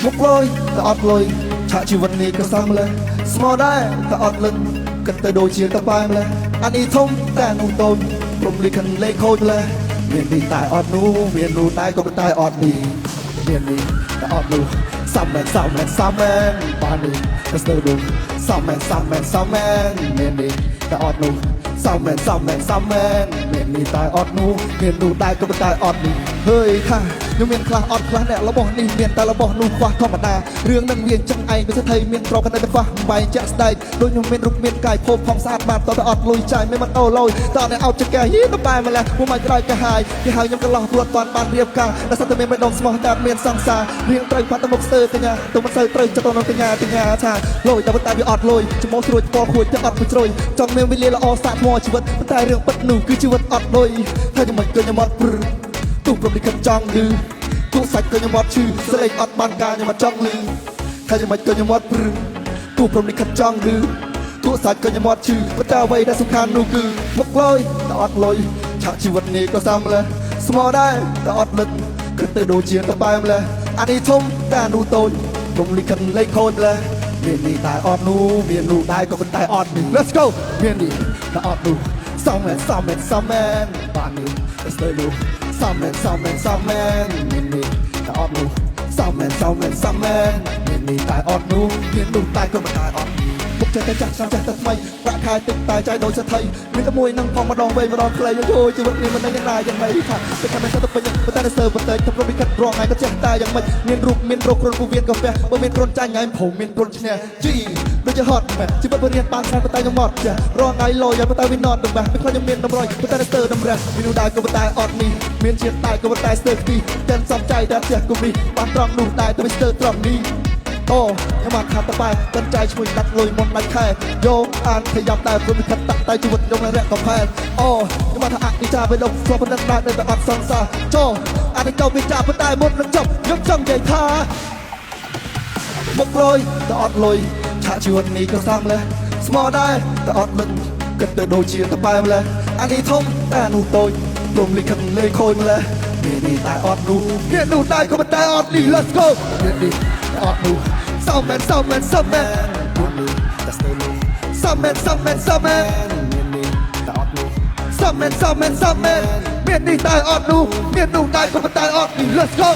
មុខលុយតែអត់លុយឆាកជីវិតនេះក៏សាំម្លេះស្មោដែរតែអត់លឹងគិតទៅដូចជាតបែម្លេះអានេះធំតែនោះតូចព្រមលិខិនលេខខូចម្លេះមាននេះតែអត់នោះមាននោះតែក៏តែអត់នេះមាននេះតែអត់នោះសំមែនបាននេះក៏ស្ទើរដូចសំមែនមាននេះតែអត់នោះសំមែនមាននេះតែអត់នោះមាននោះតែក៏តែអត់នេះហើយថាខ្ញុំមានខ្លះអត់ខ្លះអ្នករបស់នេះមានតែរបស់នោះខ្វះធម្មតារឿងនឹងមានចឹងឯងវាស្ថិតមានប្រកបតែខ្វះបែកចាក់ស្ដែកដូចខ្ញុំមានរូបមានកាយភពផងស្អាតបាតតតែអត់លុយចាយមិនអូឡយតតែអោតចកែយីទៅបែម្លេះពួកមិនក្រោយកាហាយគេហៅខ្ញុំកន្លោះព្រួតតាន់បានរៀបការតែសត្វតែមានបេះដូងស្មោះតែមានសង្សាររៀងត្រូវផាត់ទៅមុខស្ទើកញ្ញាទៅមិនសូវត្រូវចិត្តទៅកញ្ញាថាលុយតែវាអត់លុយច្មោះស្រួចពណ៌ខួចតែអត់ជ្រុយចង់មានវេលាល្អសាកថ្មជីវិតតែរឿងពិតនោះគឺជីវិតអត់លុយថាយ៉ាងម៉េចក៏ខ្ញុំអត់ព្រឹកទូព្រមលិខិតចង់ឮទូសាច់ក៏ខ្ញុំអត់ឈឺស្លេកអត់បានការខ្ញុំអត់ចង់ឮថាយ៉ាងម៉េចក៏ខ្ញុំអត់ព្រឹកទូព្រមលិខិតចង់ឮទូសាច់ក៏ខ្ញុំអត់ឈឺប៉ុន្តែអ្វីដែលសំខាន់នោះគឺមុខលុយតែអត់លុយឆាកជីវិតនេះក៏សាំម្លេះស្មោដែរតែអត់លឹកគិតទៅដូចជាតបែម្លេះអានេះធំតែនោះតូចព្រមលិខិតលេខខូចម្លេះមាននេះតែអត់នោះមាននោះដែរក៏ប៉ុន្តែអត់នេះ Let's go មាននេះតែអត់នោះសំមែនបាននេះទៅស្ទើរនោះសំមែនមាននេះតែអត់នោះសំមែនមាននេះតែអត់នោះមាននោះតែក៏មិនតែអត់មុខចេះតែចាស់តែថ្មីប្រាក់ខែតិចតែใจដូចសទ្ធិមានតែមួយនឹងផងម្ដងវែងម្ដងខ្លីយោជីវិតនេះមិនដឹងយ៉ាងណាយ៉ាងម៉េចថាតែតែទៅពេញតែសើបន្តិចទៅប្រវិកិត្តរងថ្ងៃក៏ចេះតែយ៉ាងម៉េចមានរូបមានរោគគ្រុនពូវៀនក៏ផ្ទះបើមានគ្រុនចាញ់ថ្ងៃព្រមមានគ្រុនឈ្នះជីដូចជាហត់មែនជីវិតបរិញ្ញាបានតែខ្ញុំមកចារងថ្ងៃលយតែវាណត់ដំបះមិនខ្លាចខ្ញុំមានតម្រុយតែស្ទើរតម្រះមាននោះដែរក៏តែអត់នេះមានជាតិតែក៏តែស្ទើរទីតែសំចៃតែផ្ទះគុំនេះបានត្រង់នោះដែរតែស្ទើរត្រង់នេះអូខ្ញុំមកខាត់តបែបិទใจឈ្មោះដាច់លុយមុនដាច់ខែយកអានខយ៉ាប់តែព្រមខិតតាក់តែជីវិតខ្ញុំរកកំផែនអូខ្ញុំមកថាអនិច្ចាបេដកស្វប៉ុណ្ណឹងដែរតែអត់សង្សារចូលអនិច្ចាវាចាប៉ុន្តែមុននឹងចប់ខ្ញុំចង់និយាយថាមុខលុយតែអត់លុយឆាកជីវិតនេះក៏សាំម្លេះស្មោដែរតែអត់លឹងគិតទៅដូចជាតបែម្លេះអានេះធំតែនោះតូចព្រមលិខិតលេខខូចម្លេះមាននេះតែអត់នោះមាននោះតែក៏តែអត់នេះ Let's go មាននេះតែអត់នោះសំមែនមាននេះតែស្ទើរនោះសំមែនមាននេះតែអត់នោះសំមែនមាននេះតែអត់នោះមាននោះតែក៏តែអត់នេះ Let's go